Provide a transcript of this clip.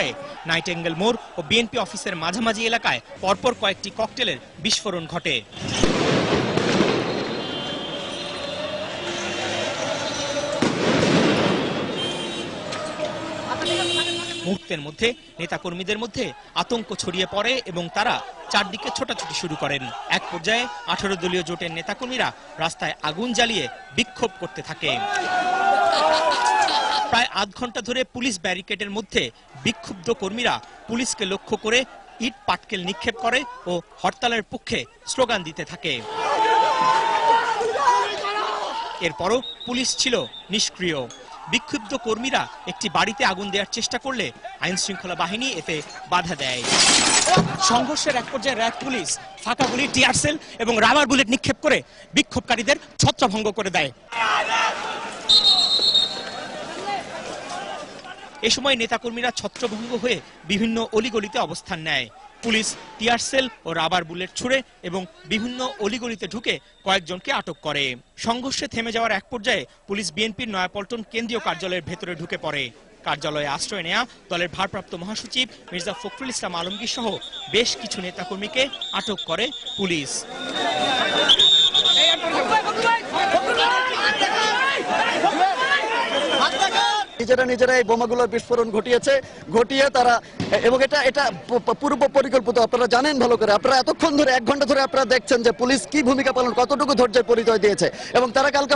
পর্যায়ে নাইটেঙ্গেল মোড় ও বিএনপি অফিসের মাঝামাঝি এলাকায় পরপর কয়েকটি ককটেলের বিস্ফোরণ ঘটে। মুহূর্তের মধ্যে নেতাকর্মীদের মধ্যে আতঙ্ক ছড়িয়ে পড়ে এবং তারা চারদিকে ছোটাছুটি শুরু করেন। এক পর্যায়ে 18 দলীয় জোটের নেতাকর্মীরা রাস্তায় আগুন জ্বালিয়ে বিক্ষোভ করতে থাকে। প্রায় আধ ঘন্টা ধরে পুলিশ ব্যারিকেডের মধ্যে বিক্ষুব্ধ কর্মীরা পুলিশকে লক্ষ্য করে ইট পাটকেল নিক্ষেপ করে ও হরতালের পক্ষে স্লোগান দিতে থাকে। এরপরও পুলিশ ছিল নিষ্ক্রিয়। বিক্ষুব্ধ কর্মীরা একটি বাড়িতে আগুন দেওয়ার চেষ্টা করলে আইন শৃঙ্খলা বাহিনী এতে বাধা দেয়। সংঘর্ষের এক পর্যায়ে র্যাব পুলিশ ফাঁকা গুলি, টিয়ার সেল এবং রাবার বুলেট নিক্ষেপ করে বিক্ষোভকারীদের ছত্রভঙ্গ করে দেয়। এ সময় নেতাকর্মীরা ছত্রভঙ্গ হয়ে বিভিন্ন অলিগলিতে অবস্থান নেয়। পুলিশ টিয়ার সেল ও রাবার বুলেট ছুড়ে এবং বিভিন্ন অলিগলিতে ঢুকে কয়েকজনকে আটক করে। সংঘর্ষে থেমে যাওয়ার এক পর্যায়ে পুলিশ বিএনপির নয়াপল্টন কেন্দ্রীয় কার্যালয়ের ভেতরে ঢুকে পড়ে। কার্যালয়ে আশ্রয় নেয়া দলের ভারপ্রাপ্ত মহাসচিব মির্জা ফখরুল ইসলাম আলমগীর সহ বেশ কিছু নেতাকর্মীকে আটক করে পুলিশ। নিজেরা এই বোমাগুলোর বিস্ফোরণ ঘটিয়ে তারা, এবং এটা পূর্ব পরিকল্পিত। আপনারা জানেন ভালো করে, আপনারা এতক্ষণ ধরে 1 ঘন্টা ধরে আপনারা দেখছেন যে পুলিশ কি ভূমিকা পালন, কতটুকু ধৈর্যের পরিচয় দিয়েছে এবং তারা কালকে